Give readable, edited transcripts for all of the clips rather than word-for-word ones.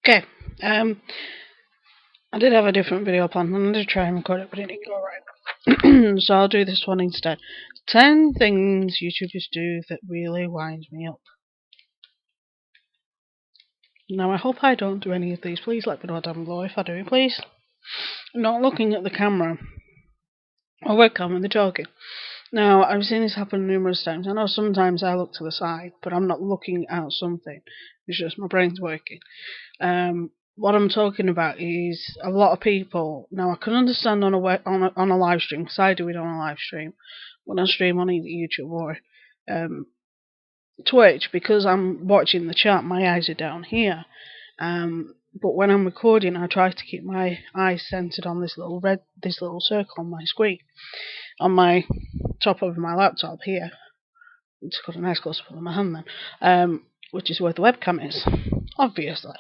Okay, I did have a different video planned. I did try and record it, but it didn't go right. So I'll do this one instead. 10 things YouTubers do that really winds me up. Now, I hope I don't do any of these. Please let me know down below if I do, please. I'm not looking at the camera or webcam when they're talking. Now, I've seen this happen numerous times. I know sometimes I look to the side, but I'm not looking at something. It's just my brain's working. What I'm talking about is a lot of people. Now, I can understand on a live stream, because I do it on a live stream when I stream on either YouTube or Twitch, because I'm watching the chat. My eyes are down here. But when I'm recording, I try to keep my eyes centered on this little circle on my screen, on my top of my laptop here. It's got a nice close up of my hand then, which is where the webcam is, obviously.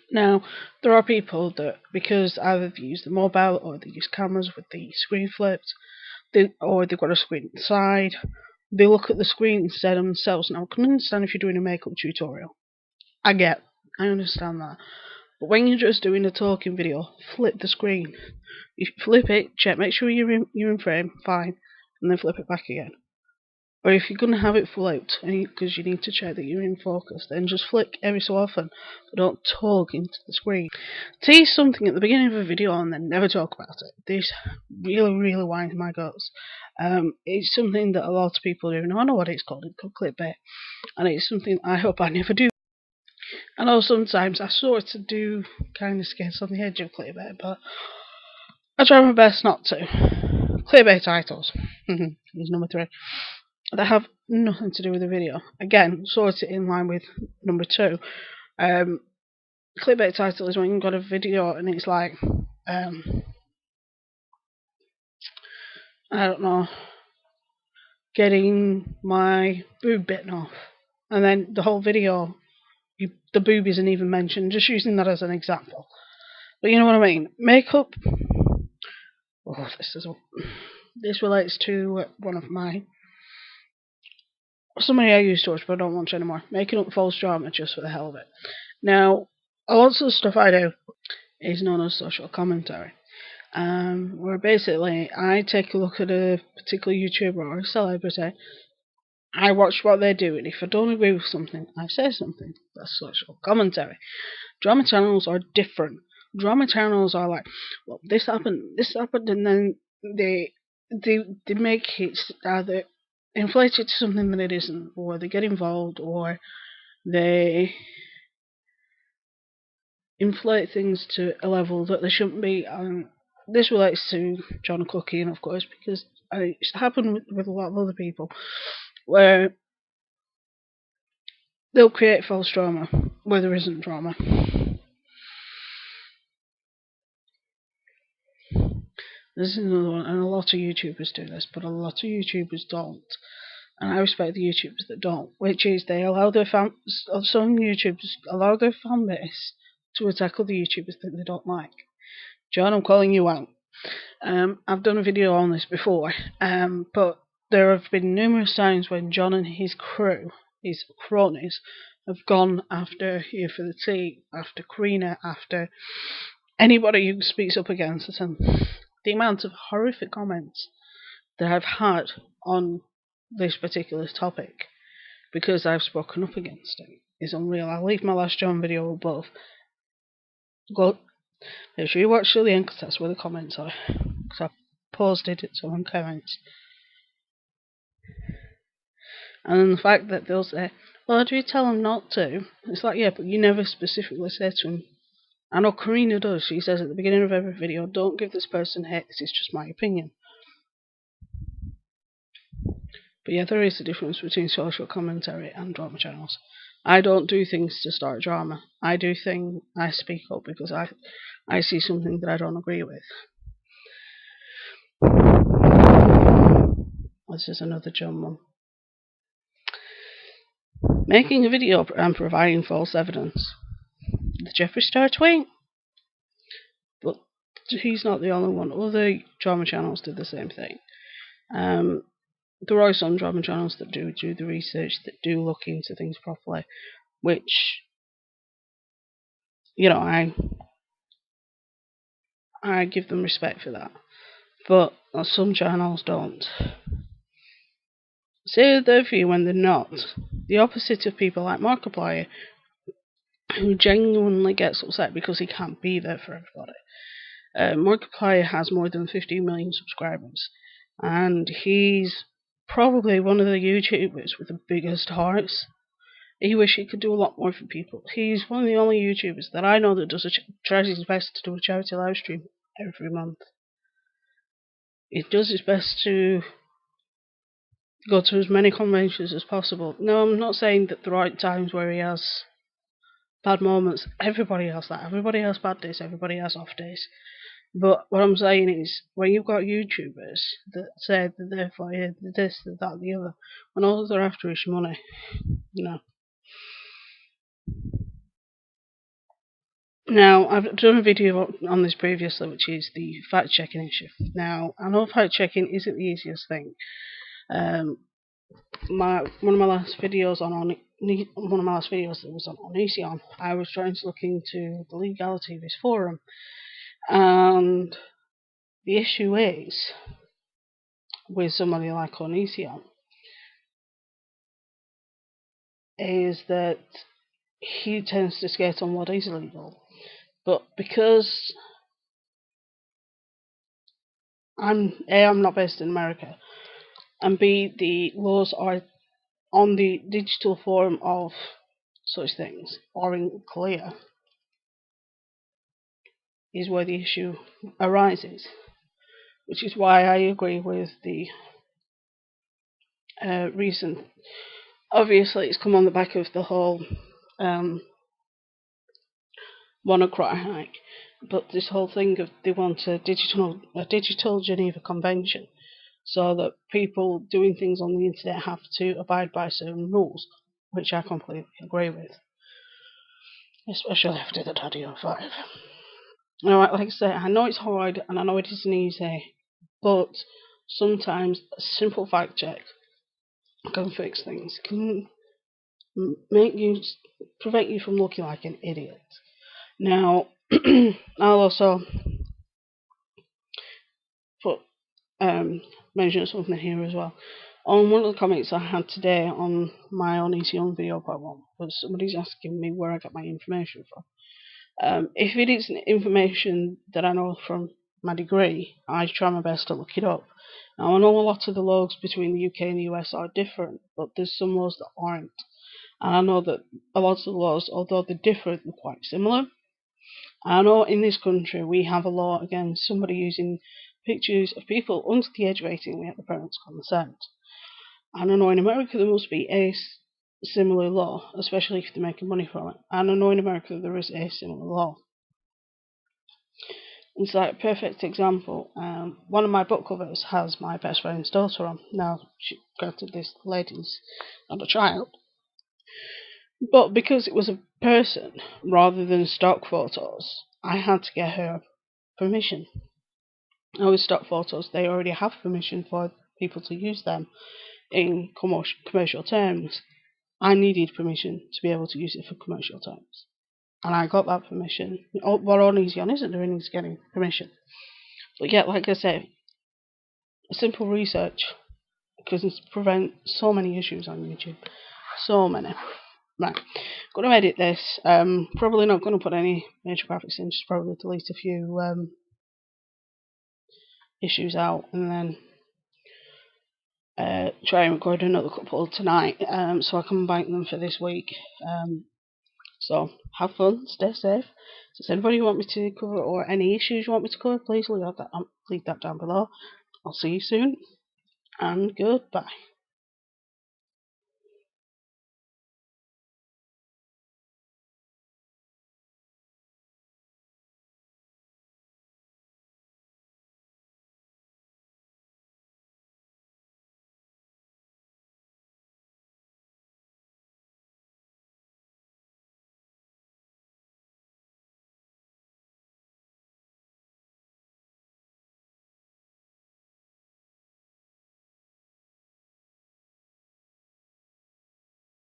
Now, there are people that, because either they use the mobile or they use cameras with the screen flipped, or they've got a screen inside, they look at the screen instead of themselves. Now, I can understand if you're doing a makeup tutorial. I understand that. But when you're just doing a talking video, flip the screen. You flip it, check, make sure you're in frame, fine, and then flip it back again. Or if you're going to have it flipped, because you need to check that you're in focus, then just flick every so often, but don't talk into the screen. Tease something at the beginning of a video and then never talk about it. This really, really winds my guts. It's something that a lot of people do. Now, I know what it's called clickbait, and it's something I hope I never do. I know sometimes I sort of do kind of skate on the edge of clickbait, but I try my best not to. Clickbait titles is number 3. That have nothing to do with the video. Again, sort of in line with number 2. Clickbait title is when you've got a video and it's like, I don't know, getting my boob bitten off. And then the whole video, the boob isn't even mentioned, just using that as an example. But you know what I mean? Makeup. Oh, this relates to one of my. Somebody I used to watch, but I don't watch anymore. Making up false drama just for the hell of it. Now, lots of the stuff I do is known as social commentary. Where basically I take a look at a particular YouTuber or a celebrity, I watch what they do, and if I don't agree with something, I say something. That's social commentary. Drama channels are different. Drama channels are like, well, this happened, and then they make it either inflate it to something that it isn't, or they get involved, or they inflate things to a level that they shouldn't be. And this relates to John Cookie, of course, because it's happened with a lot of other people, where they'll create false drama where there isn't drama. This is another one, and a lot of YouTubers do this, but a lot of YouTubers don't. And I respect the YouTubers that don't, which is they allow some YouTubers allow their fan base to attack other YouTubers that they don't like. John, I'm calling you out. I've done a video on this before, but there have been numerous times when John and his crew, his cronies, have gone after Here for the Tea, after Karina, after anybody who speaks up against it, and the amount of horrific comments that I've had on this particular topic because I've spoken up against it is unreal. I'll leave my last John video above. Go, make sure you watch till the end because that's where the comments are. Because I paused it at some comments. And then the fact that they'll say, well, I do tell them not to. It's like, yeah, but you never specifically said to them. I know Karina does. She says at the beginning of every video, don't give this person hate, this is just my opinion. But yeah, there is a difference between social commentary and drama channels. I don't do things to start drama. I speak up because I see something that I don't agree with. This is another John one. Making a video and providing false evidence. The Jeffree Star tweet. But he's not the only one. Other drama channels do the same thing. There are some drama channels that do the research, that do look into things properly, which you know, I give them respect for that. But some channels don't. Say they're for you when they're not. The opposite of people like Markiplier, who genuinely gets upset because he can't be there for everybody. Markiplier has more than 15 million subscribers, and he's probably one of the YouTubers with the biggest hearts. He wish he could do a lot more for people. He's one of the only YouTubers that I know that tries his best to do a charity live stream every month. He does his best to go to as many conventions as possible. No, I'm not saying that there aren't times where he has bad moments. Everybody has that. Everybody has bad days. Everybody has off days. But what I'm saying is, when you've got YouTubers that say that they're for you, this, that, the other, when all they're after is your money, you know. Now, I've done a video on this previously, which is the fact-checking issue. Now, I know fact-checking isn't the easiest thing. One of my last videos that was on Onision, I was trying to look into the legality of his forum, and the issue is with somebody like Onision is that he tends to skate on what is illegal. But because I'm not based in America, and B, the laws are on the digital form of such things aren't clear, is where the issue arises. Which is why I agree with the reason. Obviously, it's come on the back of the whole WannaCry hike, but this whole thing of they want a digital Geneva Convention, so that people doing things on the internet have to abide by certain rules, which I completely agree with, especially after the Daddy 05. Now, like I say, I know it's hard and I know it isn't easy, but sometimes a simple fact check can fix things, can prevent you from looking like an idiot. Now, I'll also put mention something here as well. On one of the comments I had today on my own Onision video part 1 was somebody's asking me where I got my information from. If it is information that I know from my degree, I try my best to look it up. Now, I know a lot of the laws between the UK and the US are different, but there's some laws that aren't. And I know that a lot of the laws, although they're different, they're quite similar. I know in this country we have a law against somebody using pictures of people under the age of 18 without the parents' consent. And I know in America there must be a similar law, especially if they're making money from it. And I know in America there is a similar law. It's like a perfect example. One of my book covers has my best friend's daughter on. Now, granted, this lady's not a child, but because it was a person rather than stock photos, I had to get her permission. Now, with stock photos, they already have permission for people to use them in commercial terms. I needed permission to be able to use it for commercial terms, and I got that permission. What Onision isn't doing is getting permission. But yeah, like I say, a simple research can prevent so many issues on YouTube. So many. Right, going to edit this. Probably not going to put any major graphics in, just probably delete a few issues out, and then try and record another couple tonight, so I can bank them for this week. So have fun, stay safe. So if anybody you want me to cover or any issues you want me to cover, please leave that down below. I'll see you soon, and goodbye.